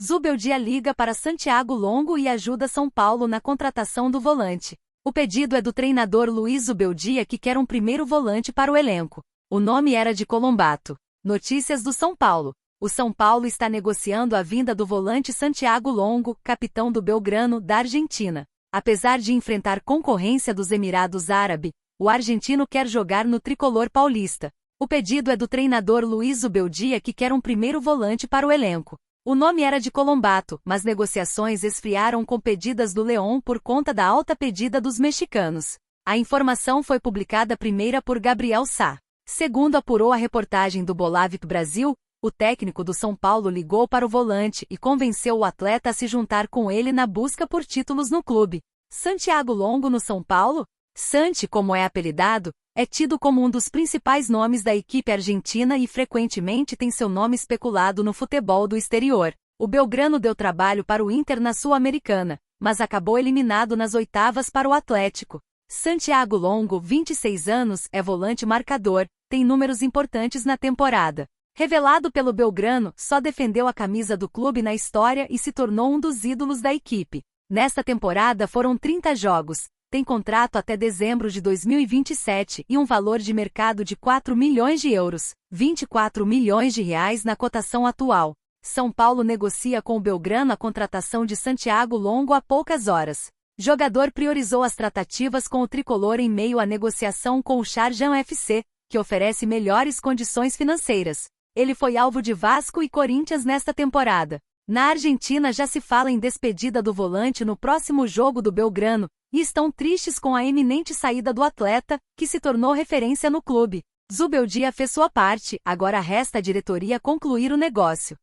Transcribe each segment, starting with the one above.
Zubeldia liga para Santiago Longo e ajuda São Paulo na contratação do volante. O pedido é do treinador Luiz Zubeldia, que quer um primeiro volante para o elenco. O nome era de Colombato. Notícias do São Paulo. O São Paulo está negociando a vinda do volante Santiago Longo, capitão do Belgrano, da Argentina. Apesar de enfrentar concorrência dos Emirados Árabes, o argentino quer jogar no tricolor paulista. O pedido é do treinador Luiz Zubeldia, que quer um primeiro volante para o elenco. O nome era de Colombato, mas negociações esfriaram com pedidas do León por conta da alta pedida dos mexicanos. A informação foi publicada primeira por Gabriel Sá. Segundo apurou a reportagem do Bolavip Brasil, o técnico do São Paulo ligou para o volante e convenceu o atleta a se juntar com ele na busca por títulos no clube. Santiago Longo no São Paulo? Santi, como é apelidado, é tido como um dos principais nomes da equipe argentina e frequentemente tem seu nome especulado no futebol do exterior. O Belgrano deu trabalho para o Inter na Sul-Americana, mas acabou eliminado nas oitavas para o Atlético. Santiago Longo, 26 anos, é volante marcador, tem números importantes na temporada. Revelado pelo Belgrano, só defendeu a camisa do clube na história e se tornou um dos ídolos da equipe. Nesta temporada foram 30 jogos, tem contrato até dezembro de 2027 e um valor de mercado de 4 milhões de euros, 24 milhões de reais na cotação atual. São Paulo negocia com o Belgrano a contratação de Santiago Longo há poucas horas. Jogador priorizou as tratativas com o tricolor em meio à negociação com o Sharjah FC, que oferece melhores condições financeiras. Ele foi alvo de Vasco e Corinthians nesta temporada. Na Argentina já se fala em despedida do volante no próximo jogo do Belgrano, e estão tristes com a iminente saída do atleta, que se tornou referência no clube. Zubeldia fez sua parte, agora resta à diretoria concluir o negócio.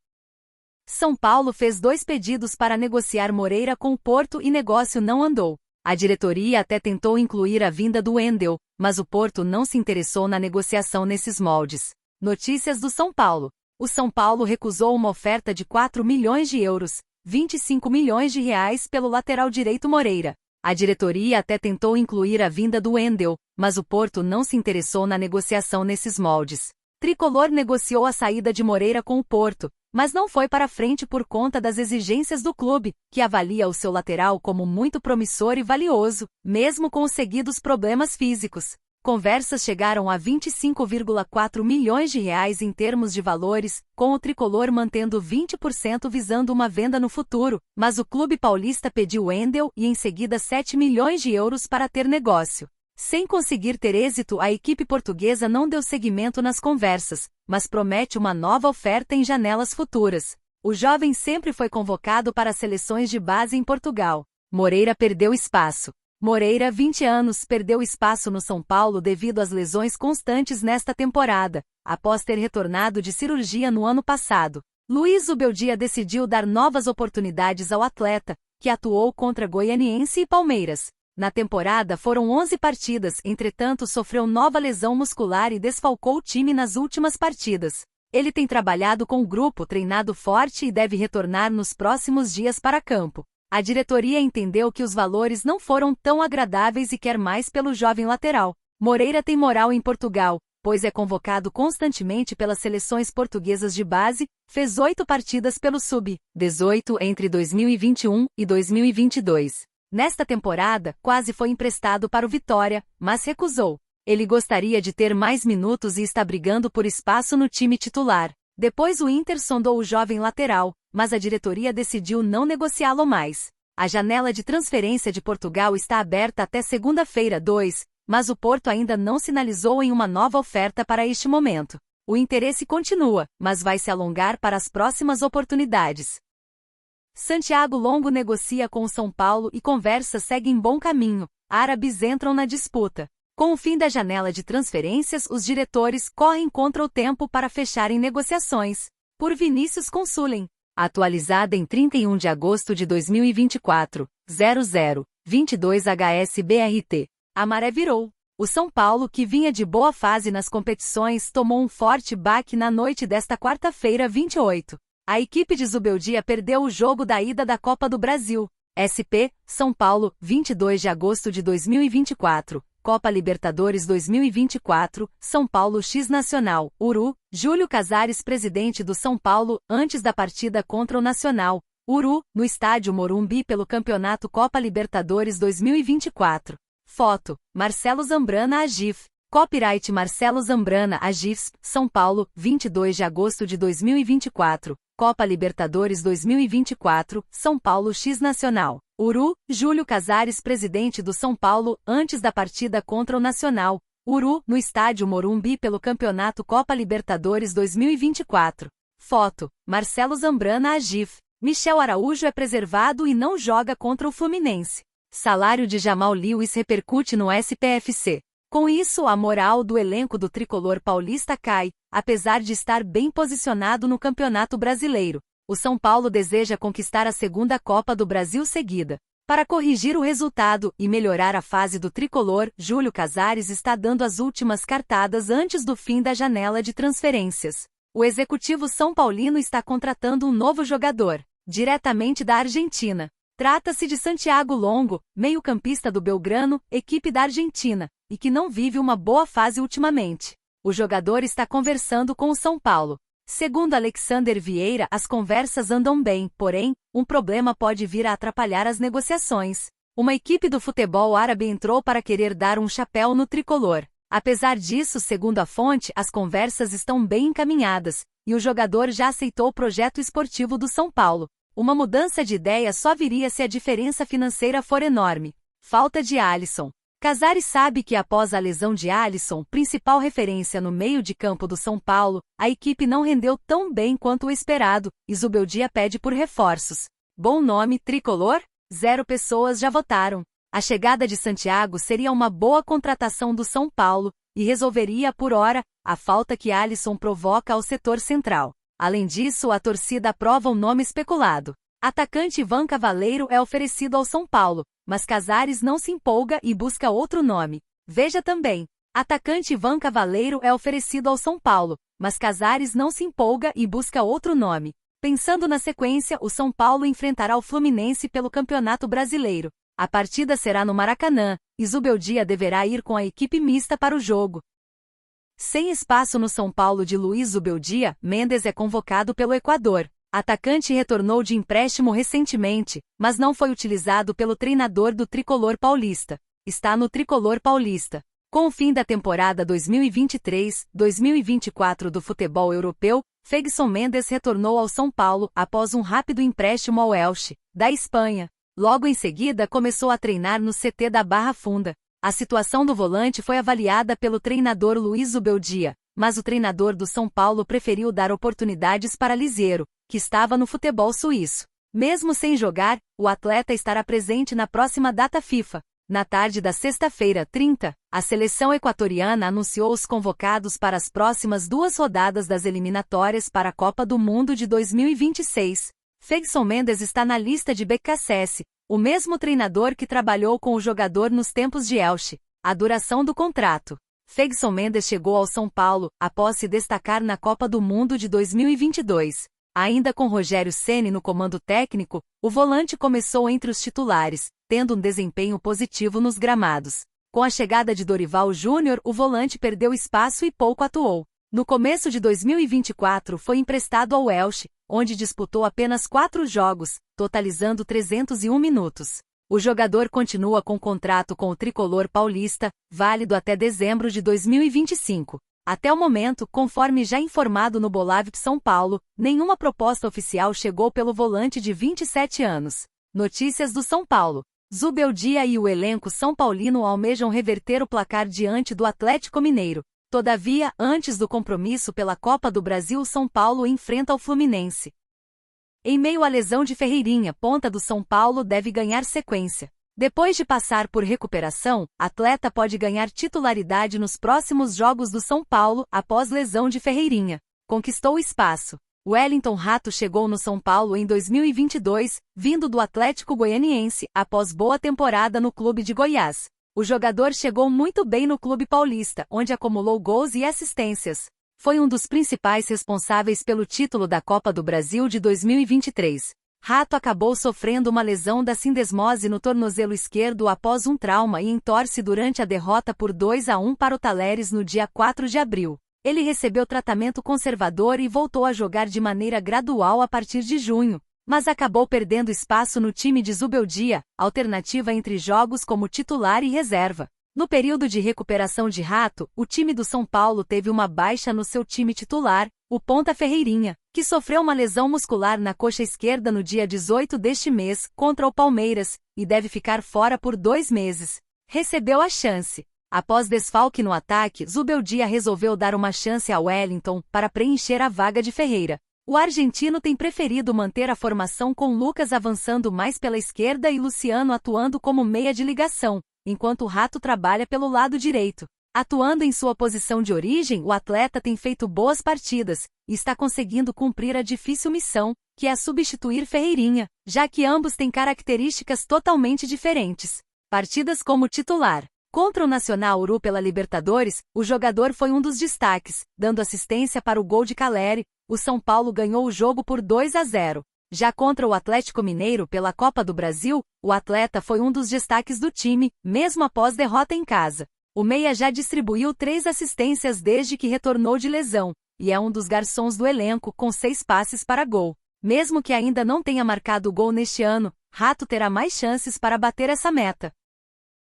São Paulo fez 2 pedidos para negociar Moreira com o Porto e negócio não andou. A diretoria até tentou incluir a vinda do Wendel, mas o Porto não se interessou na negociação nesses moldes. Notícias do São Paulo. O São Paulo recusou uma oferta de 4 milhões de euros, 25 milhões de reais pelo lateral direito Moreira. A diretoria até tentou incluir a vinda do Wendel, mas o Porto não se interessou na negociação nesses moldes. Tricolor negociou a saída de Moreira com o Porto, mas não foi para frente por conta das exigências do clube, que avalia o seu lateral como muito promissor e valioso, mesmo com os seguidos problemas físicos. Conversas chegaram a 25,4 milhões de reais em termos de valores, com o tricolor mantendo 20% visando uma venda no futuro, mas o clube paulista pediu Wendel e em seguida 7 milhões de euros para ter negócio. Sem conseguir ter êxito, a equipe portuguesa não deu seguimento nas conversas, mas promete uma nova oferta em janelas futuras. O jovem sempre foi convocado para as seleções de base em Portugal. Moreira perdeu espaço. Moreira, 20 anos, perdeu espaço no São Paulo devido às lesões constantes nesta temporada, após ter retornado de cirurgia no ano passado. Luiz Zubeldia decidiu dar novas oportunidades ao atleta, que atuou contra Goianiense e Palmeiras. Na temporada foram 11 partidas, entretanto sofreu nova lesão muscular e desfalcou o time nas últimas partidas. Ele tem trabalhado com o grupo, treinado forte e deve retornar nos próximos dias para campo. A diretoria entendeu que os valores não foram tão agradáveis e quer mais pelo jovem lateral. Moreira tem moral em Portugal, pois é convocado constantemente pelas seleções portuguesas de base, fez 8 partidas pelo Sub-18 entre 2021 e 2022. Nesta temporada, quase foi emprestado para o Vitória, mas recusou. Ele gostaria de ter mais minutos e está brigando por espaço no time titular. Depois o Inter sondou o jovem lateral, mas a diretoria decidiu não negociá-lo mais. A janela de transferência de Portugal está aberta até segunda-feira 2, mas o Porto ainda não sinalizou em uma nova oferta para este momento. O interesse continua, mas vai se alongar para as próximas oportunidades. Santiago Longo negocia com o São Paulo e conversa segue em bom caminho. Árabes entram na disputa. Com o fim da janela de transferências, os diretores correm contra o tempo para fecharem negociações. Por Vinícius Consulem. Atualizada em 31 de agosto de 2024, 0022 HSBRT. A maré virou. O São Paulo, que vinha de boa fase nas competições, tomou um forte baque na noite desta quarta-feira 28. A equipe de Zubeldia perdeu o jogo da ida da Copa do Brasil. SP, São Paulo, 22 de agosto de 2024, Copa Libertadores 2024, São Paulo X Nacional, Uru, Júlio Casares presidente do São Paulo, antes da partida contra o Nacional, Uru, no estádio Morumbi pelo Campeonato Copa Libertadores 2024. Foto, Marcelo Zambrana Agif. Copyright Marcelo Zambrana Agif, São Paulo, 22 de agosto de 2024, Copa Libertadores 2024, São Paulo X Nacional. Uru, Júlio Casares presidente do São Paulo, antes da partida contra o Nacional, Uru, no estádio Morumbi pelo Campeonato Copa Libertadores 2024. Foto, Marcelo Zambrana Agif. Michel Araújo é preservado e não joga contra o Fluminense. Salário de Jamal Lewis repercute no SPFC. Com isso, a moral do elenco do tricolor paulista cai, apesar de estar bem posicionado no Campeonato Brasileiro. O São Paulo deseja conquistar a segunda Copa do Brasil seguida. Para corrigir o resultado e melhorar a fase do tricolor, Júlio Casares está dando as últimas cartadas antes do fim da janela de transferências. O executivo são paulino está contratando um novo jogador, diretamente da Argentina. Trata-se de Santiago Longo, meio-campista do Belgrano, equipe da Argentina, e que não vive uma boa fase ultimamente. O jogador está conversando com o São Paulo. Segundo Alexander Vieira, as conversas andam bem, porém, um problema pode vir a atrapalhar as negociações. Uma equipe do futebol árabe entrou para querer dar um chapéu no tricolor. Apesar disso, segundo a fonte, as conversas estão bem encaminhadas, e o jogador já aceitou o projeto esportivo do São Paulo. Uma mudança de ideia só viria se a diferença financeira for enorme. Falta de Alisson. Casares sabe que após a lesão de Alisson, principal referência no meio de campo do São Paulo, a equipe não rendeu tão bem quanto o esperado, e Zubeldia pede por reforços. Bom nome, tricolor? 0 pessoas já votaram. A chegada de Santiago seria uma boa contratação do São Paulo, e resolveria, por hora, a falta que Alisson provoca ao setor central. Além disso, a torcida aprova o nome especulado. Atacante Ivan Cavaleiro é oferecido ao São Paulo, mas Casares não se empolga e busca outro nome. Veja também. Atacante Ivan Cavaleiro é oferecido ao São Paulo, mas Casares não se empolga e busca outro nome. Pensando na sequência, o São Paulo enfrentará o Fluminense pelo Campeonato Brasileiro. A partida será no Maracanã, e Zubeldia deverá ir com a equipe mista para o jogo. Sem espaço no São Paulo de Luiz Zubeldia, Mendes é convocado pelo Equador. Atacante retornou de empréstimo recentemente, mas não foi utilizado pelo treinador do tricolor paulista. Está no tricolor paulista. Com o fim da temporada 2023-2024 do futebol europeu, Fegson Mendes retornou ao São Paulo após um rápido empréstimo ao Elche, da Espanha. Logo em seguida começou a treinar no CT da Barra Funda. A situação do volante foi avaliada pelo treinador Luiz Zubeldia, mas o treinador do São Paulo preferiu dar oportunidades para Lisieiro, que estava no futebol suíço. Mesmo sem jogar, o atleta estará presente na próxima data FIFA. Na tarde da sexta-feira, 30, a seleção equatoriana anunciou os convocados para as próximas 2 rodadas das eliminatórias para a Copa do Mundo de 2026. Fegson Mendes está na lista de BKSS, o mesmo treinador que trabalhou com o jogador nos tempos de Elche. A duração do contrato. Fegson Mendes chegou ao São Paulo, após se destacar na Copa do Mundo de 2022. Ainda com Rogério Ceni no comando técnico, o volante começou entre os titulares, tendo um desempenho positivo nos gramados. Com a chegada de Dorival Júnior, o volante perdeu espaço e pouco atuou. No começo de 2024 foi emprestado ao Elche, onde disputou apenas 4 jogos, totalizando 301 minutos. O jogador continua com contrato com o tricolor paulista, válido até dezembro de 2025. Até o momento, conforme já informado no Bolavip São Paulo, nenhuma proposta oficial chegou pelo volante de 27 anos. Notícias do São Paulo. Zubeldia e o elenco são paulino almejam reverter o placar diante do Atlético Mineiro. Todavia, antes do compromisso pela Copa do Brasil, São Paulo enfrenta o Fluminense. Em meio à lesão de Ferreirinha, ponta do São Paulo deve ganhar sequência. Depois de passar por recuperação, atleta pode ganhar titularidade nos próximos jogos do São Paulo após lesão de Ferreirinha. Conquistou espaço. Wellington Rato chegou no São Paulo em 2022, vindo do Atlético Goianiense, após boa temporada no clube de Goiás. O jogador chegou muito bem no clube paulista, onde acumulou gols e assistências. Foi um dos principais responsáveis pelo título da Copa do Brasil de 2023. Rato acabou sofrendo uma lesão da sindesmose no tornozelo esquerdo após um trauma e entorse durante a derrota por 2-1 para o Talheres no dia 4 de abril. Ele recebeu tratamento conservador e voltou a jogar de maneira gradual a partir de junho, mas acabou perdendo espaço no time de Zubeldia, alternativa entre jogos como titular e reserva. No período de recuperação de Rato, o time do São Paulo teve uma baixa no seu time titular, o ponta Ferreirinha, que sofreu uma lesão muscular na coxa esquerda no dia 18 deste mês, contra o Palmeiras, e deve ficar fora por 2 meses. Recebeu a chance. Após desfalque no ataque, Zubeldia resolveu dar uma chance a Wellington para preencher a vaga de Ferreira. O argentino tem preferido manter a formação com Lucas avançando mais pela esquerda e Luciano atuando como meia de ligação, enquanto o Rato trabalha pelo lado direito. Atuando em sua posição de origem, o atleta tem feito boas partidas e está conseguindo cumprir a difícil missão, que é substituir Ferreirinha, já que ambos têm características totalmente diferentes. Partidas como titular. Contra o Nacional Uru pela Libertadores, o jogador foi um dos destaques, dando assistência para o gol de Caleri. O São Paulo ganhou o jogo por 2-0. Já contra o Atlético Mineiro pela Copa do Brasil, o atleta foi um dos destaques do time, mesmo após derrota em casa. O meia já distribuiu 3 assistências desde que retornou de lesão, e é um dos garçons do elenco com 6 passes para gol. Mesmo que ainda não tenha marcado gol neste ano, Rato terá mais chances para bater essa meta.